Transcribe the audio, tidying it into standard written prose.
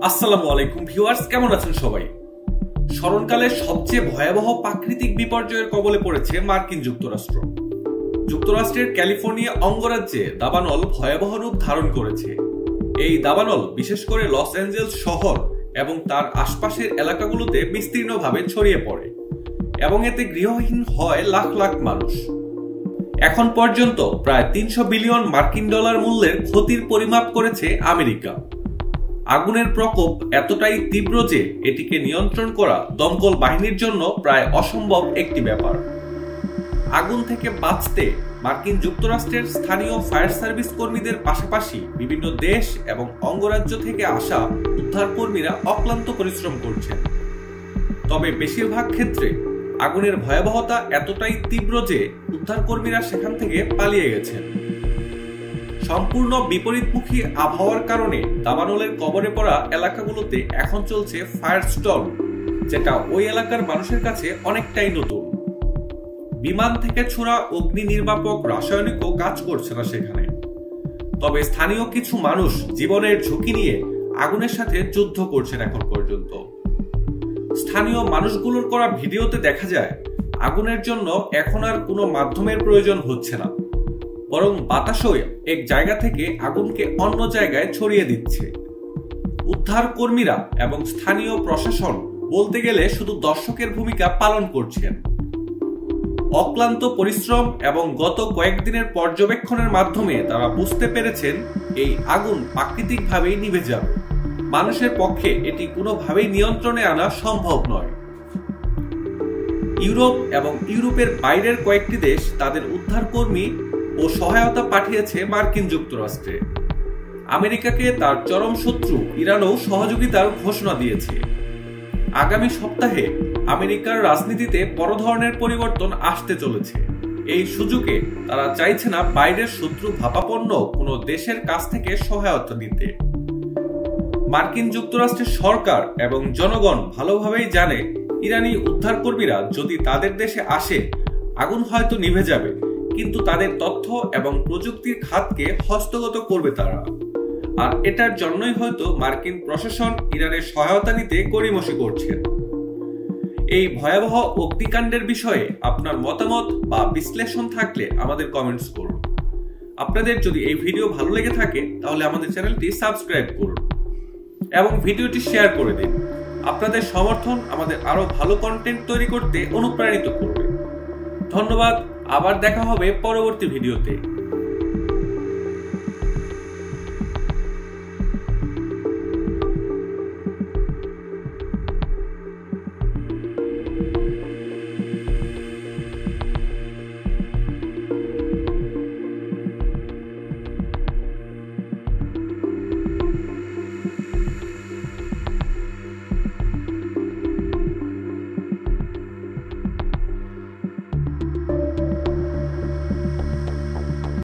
আসসালামু আলাইকুম ভিউয়ার্স, কেমন আছেন সবাই? স্মরণকালের সবচেয়ে ভয়াবহ প্রাকৃতিক বিপর্যয়ের কবলে পড়েছে মার্কিন যুক্তরাষ্ট্র। যুক্তরাষ্ট্রের ক্যালিফোর্নিয়া অঙ্গরাজ্যে দাবানল ভয়াবহ রূপ ধারণ করেছে। এই দাবানল বিশেষ করে লস অ্যাঞ্জেলস শহর এবং তার আশপাশের এলাকাগুলোতে বিস্তীর্ণভাবে ছড়িয়ে পড়ে এবং এতে গৃহহীন হয় লাখ লাখ মানুষ। এখন পর্যন্ত প্রায় ৩০০ বিলিয়ন মার্কিন ডলার মূল্যের ক্ষতির পরিমাপ করেছে আমেরিকা। আগুনের প্রকোপ এতটাই তীব্র যে এটিকে নিয়ন্ত্রণ করা দমকল বাহিনীর জন্য প্রায় অসম্ভব একটি ব্যাপার। আগুন থেকে বাঁচতে মার্কিন যুক্তরাষ্ট্রের স্থানীয় ফায়ার সার্ভিস কর্মীদের পাশাপাশি বিভিন্ন দেশ এবং অঙ্গরাজ্য থেকে আসা উদ্ধার কর্মীরা অক্লান্ত পরিশ্রম করছেন। তবে বেশিরভাগ ক্ষেত্রে আগুনের ভয়াবহতা এতটাই তীব্র যে উদ্ধার কর্মীরা সেখান থেকে পালিয়ে গেছেন। সম্পূর্ণ বিপরীতমুখী আবহাওয়ার কারণে দাবানলের কবলে পড়া এলাকাগুলোতে এখন চলছে ফায়ার স্টর্ম, যেটা ওই এলাকার মানুষের কাছে অনেকটাই নতুন। বিমান থেকে ছোড়া অগ্নি নির্বাপক রাসায়নিকও কাজ করছে না সেখানে। তবে স্থানীয় কিছু মানুষ জীবনের ঝুঁকি নিয়ে আগুনের সাথে যুদ্ধ করছেন এখন পর্যন্ত। স্থানীয় মানুষগুলোর করা ভিডিওতে দেখা যায় আগুনের জন্য এখন আর কোনো মাধ্যমের প্রয়োজন হচ্ছে না, বরং বাতাসই এক জায়গা থেকে আগুনকে অন্য জায়গায় ছড়িয়ে দিচ্ছে। উদ্ধার কর্মীরা এবং স্থানীয় প্রশাসন বলতে গেলে শুধু দর্শকের ভূমিকা পালন করছেন। অক্লান্ত পরিশ্রম এবং গত কয়েকদিনের পর্যবেক্ষণের মাধ্যমে তারা বুঝতে পেরেছেন এই আগুন প্রাকৃতিকভাবেই নিভে যাবে। মানুষের পক্ষে এটি কোনোভাবেই নিয়ন্ত্রণে আনা সম্ভব নয়। ইউরোপ এবং ইউরোপের বাইরের কয়েকটি দেশ তাদের উদ্ধার কর্মী ও সহায়তা পাঠিয়েছে মার্কিন যুক্তরাষ্ট্রে। আমেরিকাকে তার চরম শত্রু ইরানও সহযোগিতার ঘোষণা দিয়েছে। আগামী সপ্তাহে আমেরিকার রাজনীতিতে বড় ধরনের পরিবর্তন আসতে চলেছে। এই সুযোগে তারা চাইছে না বাইরের শত্রু ভাবাপন্ন কোনো দেশের কাছ থেকে সহায়তা দিতে। মার্কিন যুক্তরাষ্ট্রের সরকার এবং জনগণ ভালোভাবেই জানে ইরানি উদ্ধার কর্মীরা যদি তাদের দেশে আসে আগুন হয়তো নিভে যাবে, কিন্তু তাদের তথ্য এবং প্রযুক্তির খাতকে হস্তগত করবে তারা। আর এটার জন্যই হয়তো মার্কিন প্রশাসন ইরানের সহায়তা নিতে গড়িমসি করছেন। এই ভয়াবহ অগ্নিকাণ্ডের বিষয়ে আপনার মতামত বা বিশ্লেষণ থাকলে আমাদের কমেন্টস করুন। আপনাদের যদি এই ভিডিও ভালো লেগে থাকে তাহলে আমাদের চ্যানেলটি সাবস্ক্রাইব করুন এবং ভিডিওটি শেয়ার করে দিন। আপনাদের সমর্থন আমাদের আরো ভালো কন্টেন্ট তৈরি করতে অনুপ্রাণিত করবে। ধন্যবাদ। আবার দেখা হবে পরবর্তী ভিডিওতে।